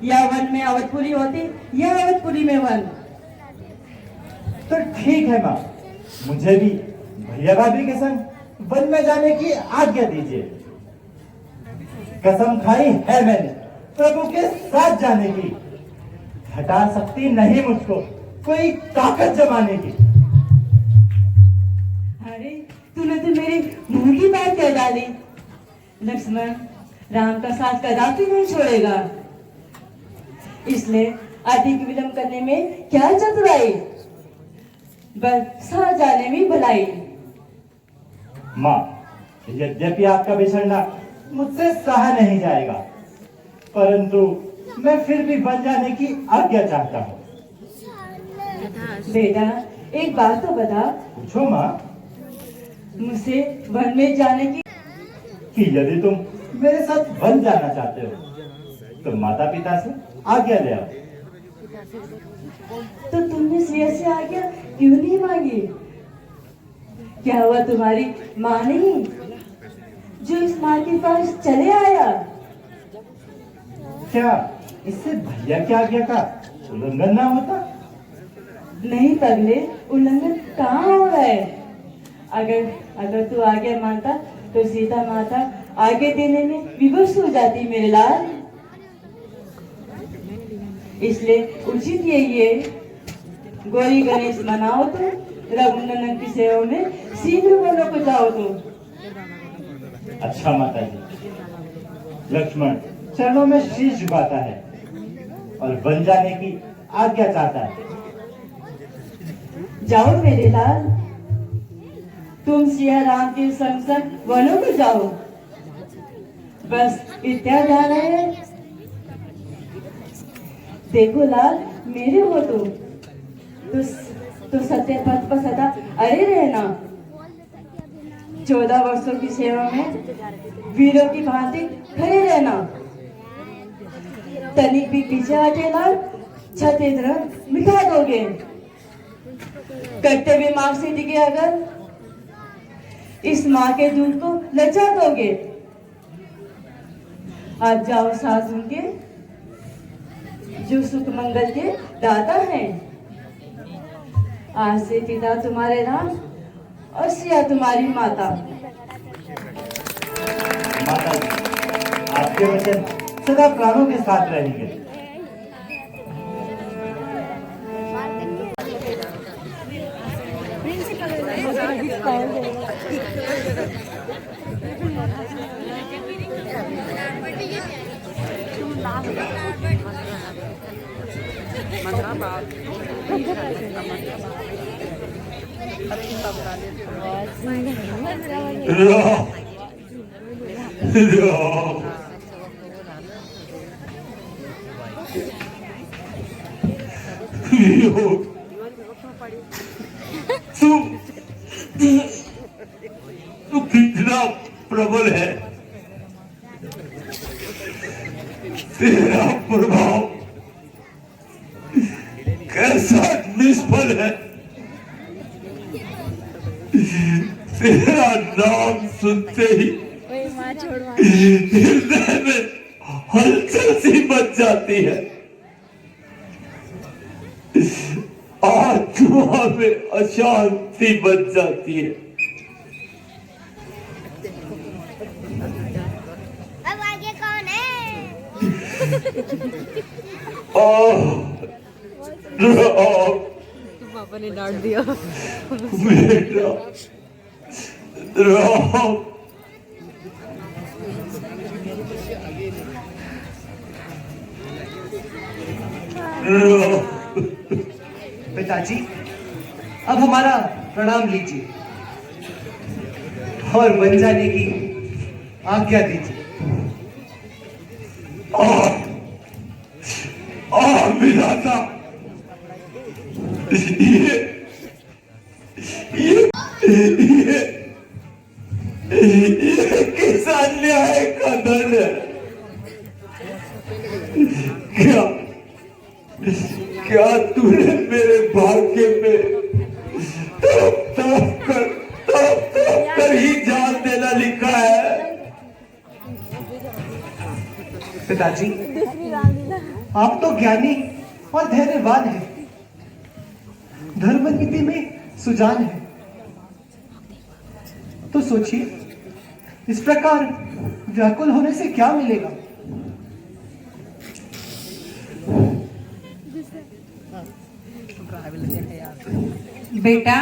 या वन में अवधपुरी होती या अवधपुरी में वन। तो ठीक है माँ, मुझे भी भैया भाभी के संग वन में जाने की आज्ञा दीजिए। कसम खाई है मैंने प्रभु के साथ जाने की, हटा सकती नहीं मुझको कोई ताकत जमाने की। अरे तूने तो मेरे मुंह की बात कह डाली। लक्ष्मण राम का साथ कदापि नहीं छोड़ेगा, इसलिए अधिक विलंब करने में क्या चतुराई, बस साथ जाने में भलाई। माँ, यद्यपि आपका बिछड़ना मुझसे सहा नहीं जाएगा, परंतु मैं फिर भी वन जाने की आज्ञा चाहता हूँ। बेटा एक बात तो बता। पूछो माँ। मुझसे वन में जाने की कि यदि तुम मेरे साथ वन जाना चाहते हो तो माता पिता से आज्ञा ले आओ। तो तुमने सिया से आज्ञा क्यों नहीं मांगी? क्या हुआ तुम्हारी माँ नहीं जो इस माँ के पास चले आया? क्या इससे भैया की आज्ञा का उल्लंघन ना होता? नहीं पगले, उल्लंघन कहाँ हो रहा है? अगर तू आज्ञा मानता तो सीता माता आगे देने में विवश हो जाती मेरे लाल। इसलिए उचित यही है, गौरी गणेश मनाओ तो रघुनंदन की सेवा में शीघ्र वनों को जाओ तो। अच्छा माता जी, लक्ष्मण चरणों में शीश झुकाता है और वन जाने की आज्ञा चाहता है। जाओ मेरे लाल, तुम सिया राम के संग संग वनों को जाओ, बस इतना जाना है। देखो लाल, मेरे हो तो सत्य पथ पर सदा अरे रहना। 14 वर्षों की सेवा में वीरों की भांति खड़े रहना। तनिक भी पीछे हटे लाल, छते तरह मिटा दोगे। कर्तव्य मार्ग से डिगे अगर इस माँ के दूध को लचा दोगे। आज जाओ सास उनके जो सुख मंगल के दाता हैं। आज से पिता तुम्हारे राम और सिया तुम्हारी माता। माता जी, आपके वचन सदा प्राणों के साथ रहेंगे। तू कितना प्रबल है, तेरा प्रभाव कैसा निष्फल है। तेरा नाम सुनते ही हृदय में हलचल सी मच जाती है, आत्मा में अशांति बच जाती है। अब आगे कौन है? पापा ने डांट दिया। बेटा राम, पिताजी, अब हमारा प्रणाम लीजिए और वन जाने की आज्ञा दीजिए। विधाता, ये किस अन्याय का दंड है? क्या तूने मेरे भाग्य में तड़प कर ही जान देना लिखा है? पिताजी, आप तो ज्ञानी और धैर्यवान हैं, धर्म नीति में सुजान है। तो सोचिए, इस प्रकार व्याकुल होने से क्या मिलेगा? बेटा,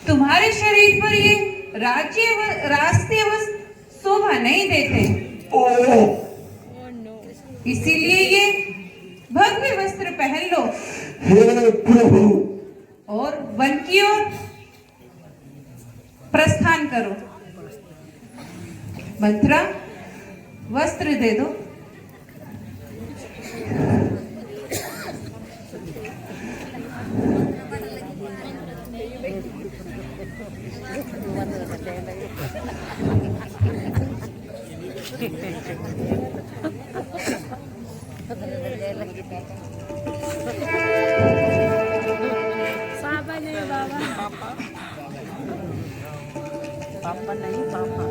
तुम्हारे शरीर पर ये रास्ते शोभा नहीं देते, इसीलिए ये भगवे वस्त्र पहन लो। हे प्रभु, और वन की ओर प्रस्थान करो। मंत्रा, वस्त्र दे दो। पापा नहीं, पापा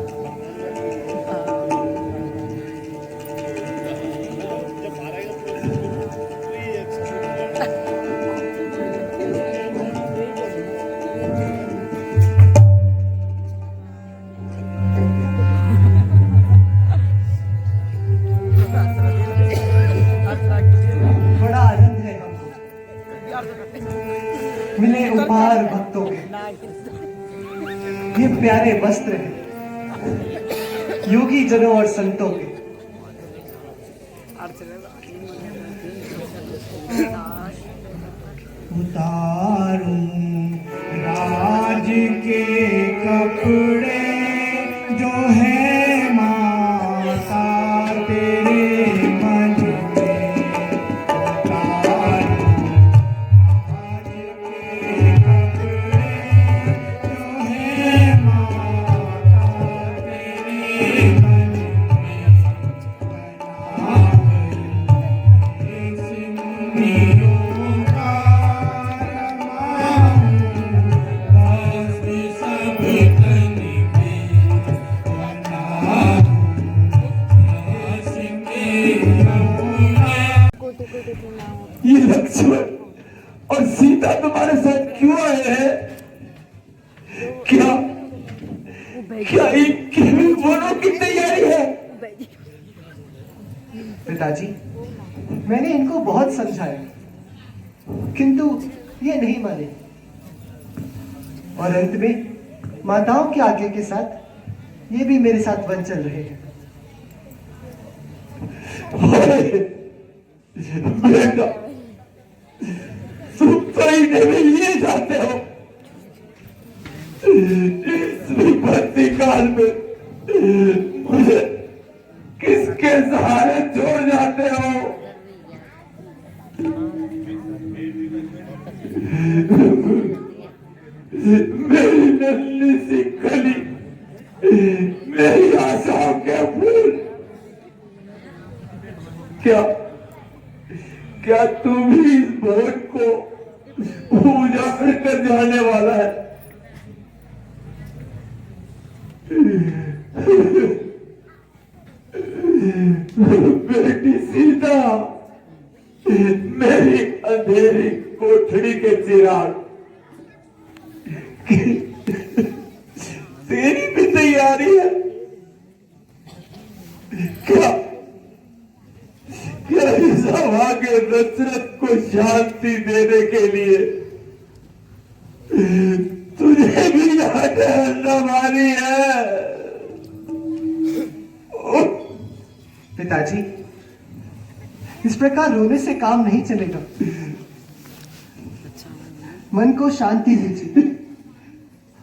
बड़ा आनंद है हमको, मिले उपहार भक्तों के, ये प्यारे वस्त्र हैं योगी जनों और संतों के। उतारूं राज के कपड़े जो है माता तेरे मन में, उतारूं राज के कपड़े जो है माता तेरे मन में, बना गई सिंदूरों का रमाऊं, बस सब तन में बना दूं सिंदूरों का। ये लक्ष्मण और सीता तुम्हारे साथ क्यों आए हैं? क्या क्या इनकी भी बोलों की तैयारी है? पिताजी, मैंने इनको बहुत समझाया, किंतु ये नहीं माने, और अंत में माताओं के आज्ञा के साथ ये भी मेरे साथ वन चल रहे हैं। बेटा, तुम तो इन्हें भी लिए जाते हो। इस विपत्ति काल में मुझे किसके सहारे छोड़ जाते हो? मेरी नन्ही सी कली, मेरी आशाओं के फूल, क्या तू भी इस भवन को उजाड़ कर जाने वाला है? बेटी सीता, मेरी अंधेरी कोठरी के चिराग, तेरी भी तैयारी है क्या इस हवा के दशरथ को शांति देने के लिए तुझे भी यहाँ ठहरना मारी है? पिताजी, इस प्रकार रोने से काम नहीं चलेगा, मन को शांति दीजिए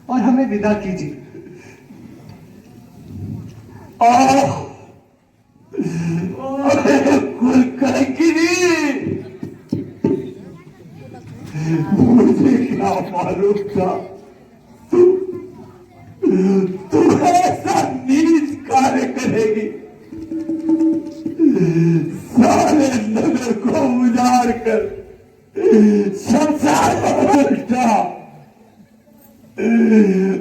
और हमें विदा कीजिए। मुझे क्या मालूम था सारे नगर को उजाड़ कर शमशान में उल्टा।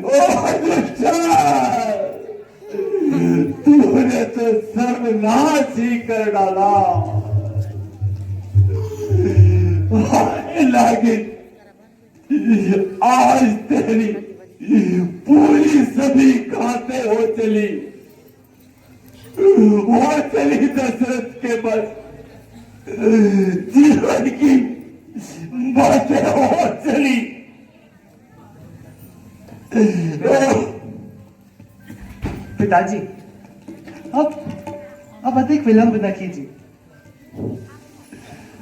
ओ दुष्टा, तूने तो सर्वनाश ही कर डाला। लेकिन आज तेरी पूरी सभी खाते हो चली, वो चली दशरथ के बस जीवन की बातें हो चली। पिताजी, अब अधिक विलंब न कीजिए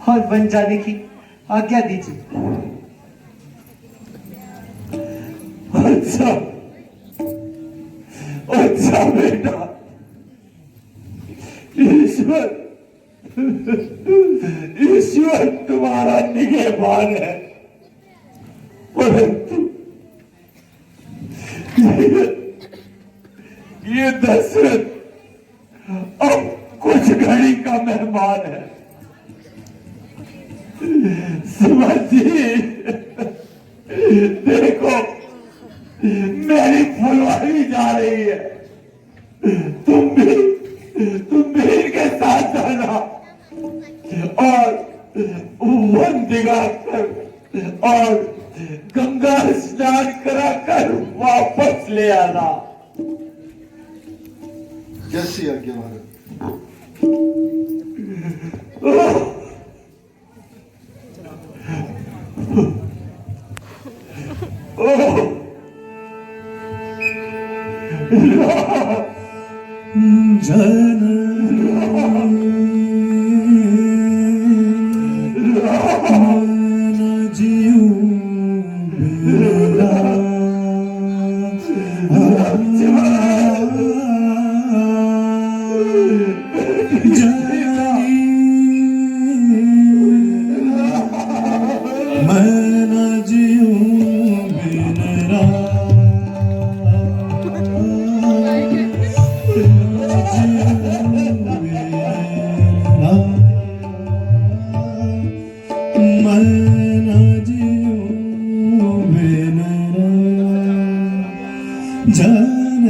और वन जाने की आज्ञा दीजिए। अच्छा अच्छा बेटा, ईश्वर तुम्हारा निगहबान है, परंतु ये दशरथ अब कुछ घड़ी का मेहमान है। समझिए, देखो मेरी फुलवारी जा रही है, तुम भी इनके साथ जाना और वन दिखाकर और गंगा स्नान कराकर वापस ले आना। जैसी आज्ञा महाराज। जान